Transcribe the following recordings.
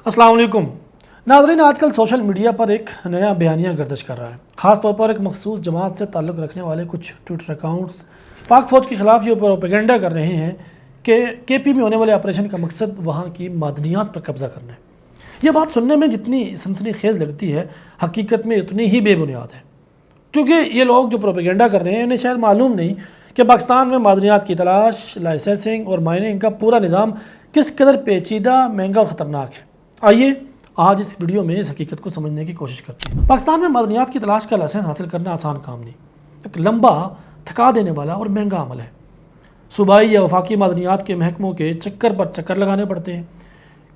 अस्सलाम वालेकुम नाज़रीन, आजकल सोशल मीडिया पर एक नया बयानिया गर्दिश कर रहा है। ख़ास तौर पर एक मखसूस जमात से ताल्लुक़ रखने वाले कुछ ट्विटर अकाउंट्स पाक फ़ौज के ख़िलाफ़ ये प्रोपेगेंडा कर रहे हैं कि केपी में होने वाले ऑपरेशन का मकसद वहाँ की मादनियात पर कब्ज़ा करना है। ये बात सुनने में जितनी सनसनीखेज़ लगती है, हकीकत में उतनी ही बेबुनियाद है। क्योंकि ये लोग जो प्रोपेगेंडा कर रहे हैं, इन्हें शायद मालूम नहीं कि पाकिस्तान में मादनियात की तलाश, लाइसेंसिंग और माइनिंग का पूरा निज़ाम किस कदर पेचीदा, महंगा और ख़तरनाक है। आइए आज इस वीडियो में इस हकीकत को समझने की कोशिश करते हैं। पाकिस्तान में मादनियात की तलाश का लाइसेंस हासिल करना आसान काम नहीं, एक लंबा, थका देने वाला और महंगा अमल है। सूबाई या वफाकी मादनियात के महकमों के चक्कर पर चक्कर लगाने पड़ते हैं।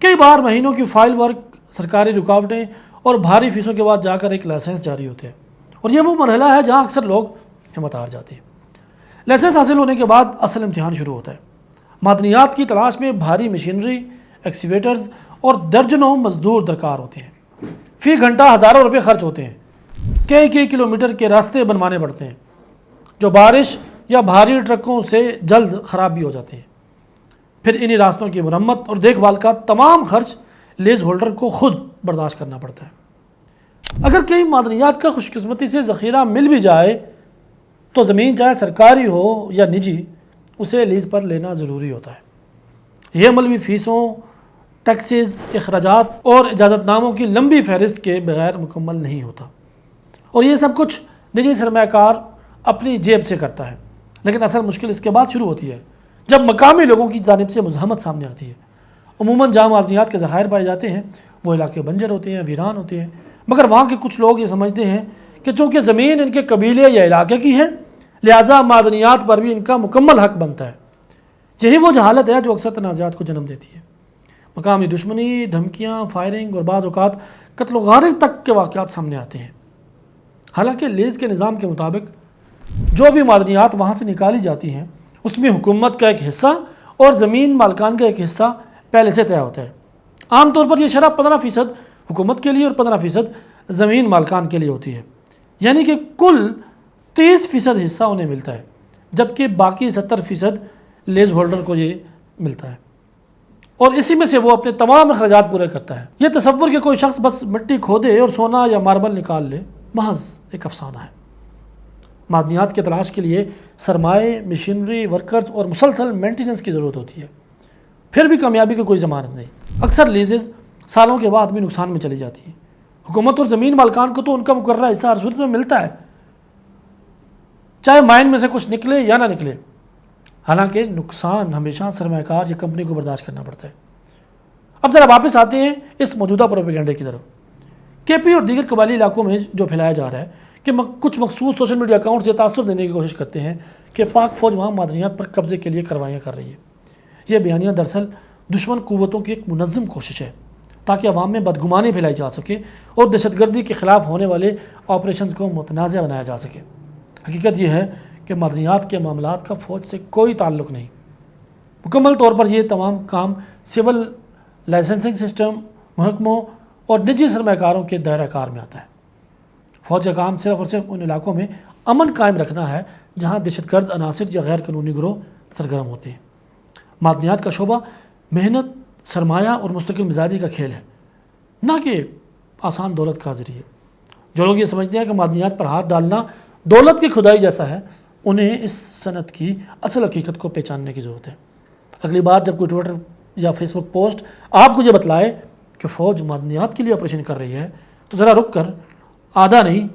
कई बार महीनों की फाइल वर्क, सरकारी रुकावटें और भारी फीसों के बाद जाकर एक लाइसेंस जारी होते हैं। और ये वो मरहला है जहाँ अक्सर लोग हिम्मत हार जाते हैं। लाइसेंस हासिल होने के बाद असल इम्तिहान शुरू होता है। मादनियात की तलाश में भारी मशीनरी, एक्सीवेटर्स और दर्जनों मजदूर दरकार होते हैं। फ़ी घंटा हज़ारों रुपये खर्च होते हैं। कई किलोमीटर के रास्ते बनवाने पड़ते हैं जो बारिश या भारी ट्रकों से जल्द ख़राब भी हो जाते हैं। फिर इन्हीं रास्तों की मरम्मत और देखभाल का तमाम खर्च लीज होल्डर को खुद बर्दाश्त करना पड़ता है। अगर कई मादनियात का खुशकिस्मती से ज़ख़ीरा मिल भी जाए तो ज़मीन चाहे सरकारी हो या निजी, उसे लीज पर लेना ज़रूरी होता है। यह अमल भी फ़ीसों, टैक्सेस, अखराजात और इजाज़तनामों की लंबी फहरिस्त के बगैर मुकम्मल नहीं होता। और ये सब कुछ निजी सरमायाकार अपनी जेब से करता है। लेकिन असल मुश्किल इसके बाद शुरू होती है जब मकामी लोगों की जानिब से मुज़ाहमत सामने आती है। अमूमन जहाँ मादनियात के ज़खायर पाए जाते हैं वो इलाके बंजर होते हैं, वीरान होते हैं। मगर वहाँ के कुछ लोग ये समझते हैं कि चूँकि ज़मीन इनके कबीले या इलाके की है, लिहाजा मादनियात पर भी इनका मुकम्मल हक बनता है। यही वो जहालत है जो अक्सर तनाज़ात को जन्म देती है। मकामी दुश्मनी, धमकियाँ, फायरिंग और बाज़ औक़ात कत्ल व गारत तक के वाक़यात सामने आते हैं। हालांकि लीज़ के निज़ाम के मुताबिक जो भी मादनियात वहाँ से निकाली जाती हैं उसमें हुकूमत का एक हिस्सा और ज़मीन मालकान का एक हिस्सा पहले से तय होता है। आमतौर पर यह शरह 15% हुकूमत के लिए और 15% ज़मीन मालकान के लिए होती है। यानी कि कुल 30% हिस्सा उन्हें मिलता है, जबकि बाकी 70% लीज होल्डर को ये मिलता है और इसी में से वो अपने तमाम अखराजात पूरे करता है। ये तसव्वुर कि कोई शख्स बस मिट्टी खोदे और सोना या मार्बल निकाल ले, महज एक अफसाना है। मादनियात की तलाश के लिए सरमाए, मशीनरी, वर्कर्स और मुसलसल मेंटेनेंस की ज़रूरत होती है। फिर भी कामयाबी की कोई ज़मानत नहीं। अक्सर लीजेज़ सालों के बाद भी नुकसान में चली जाती है। हुकूमत और ज़मीन मालकान को तो उनका मुकर्ररा हिस्सा हर सूरत में मिलता है, चाहे माइन में से कुछ निकले या ना निकले। हालांकि नुकसान हमेशा सरमायाकार या कंपनी को बर्दाश्त करना पड़ता है। अब ज़रा वापस आते हैं इस मौजूदा प्रोपेगेंडे की तरफ। केपी और दीगर कबायली इलाकों में जो फैलाया जा रहा है कि कुछ मखसूस सोशल मीडिया अकाउंट से तासुर देने की कोशिश करते हैं कि पाक फ़ौज वहाँ मादनियात पर कब्ज़े के लिए कार्रवाइयाँ कर रही है। यह बयानिया दरअसल दुश्मन क़ुव्वतों की एक मुनज़्ज़म कोशिश है ताकि अवाम में बदगुमानी फैलाई जा सके और दहशतगर्दी के ख़िलाफ़ होने वाले ऑपरेशन को मुतनाज़ बनाया जा सके। हकीकत यह है कि मादनियात के मामलात का फ़ौज से कोई ताल्लुक़ नहीं। मुकम्मल तौर पर यह तमाम काम सिविल लाइसेंसिंग सिस्टम, महकमों और निजी सरमायाकारों के दायरा कार में आता है। फ़ौज का काम सिर्फ़ और सिर्फ उन इलाकों में अमन कायम रखना है जहाँ दहशतगर्द अनासिर या गैर कानूनी गिरोह सरगर्म होते हैं। मादनियात का शोबा मेहनत, सरमाया और मुस्तकिल मिजाजी का खेल है, ना कि आसान दौलत का ज़रिए। जो लोग ये समझते हैं कि मादनियात पर हाथ डालना दौलत की खुदाई जैसा है, उन्हें इस सनत की असल हकीकत को पहचानने की ज़रूरत है। अगली बार जब कोई ट्विटर या फेसबुक पोस्ट आपको ये बतलाए कि फ़ौज मादनियात के लिए ऑपरेशन कर रही है, तो ज़रा रुक कर आधा नहीं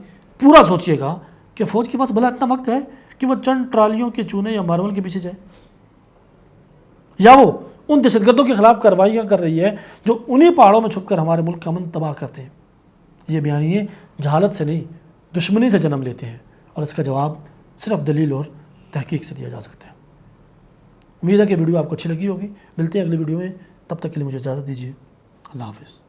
पूरा सोचिएगा कि फ़ौज के पास भला इतना वक्त है कि वह चंद ट्रालियों के चूने या मार्बल के पीछे जाए, या वो उन दहशतगर्दों के ख़िलाफ़ कार्रवाइयाँ कर रही है जो उन्हीं पहाड़ों में छुप कर हमारे मुल्क का अमन तबाह करते हैं। ये बयानिए जहालत से नहीं, दुश्मनी से जन्म लेते हैं और इसका जवाब सिर्फ दलील और तहकीक से दिया जा सकता है। उम्मीद है कि वीडियो आपको अच्छी लगी होगी। मिलते हैं अगली वीडियो में, तब तक के लिए मुझे इजाज़त दीजिए। अल्लाह हाफ़िज़।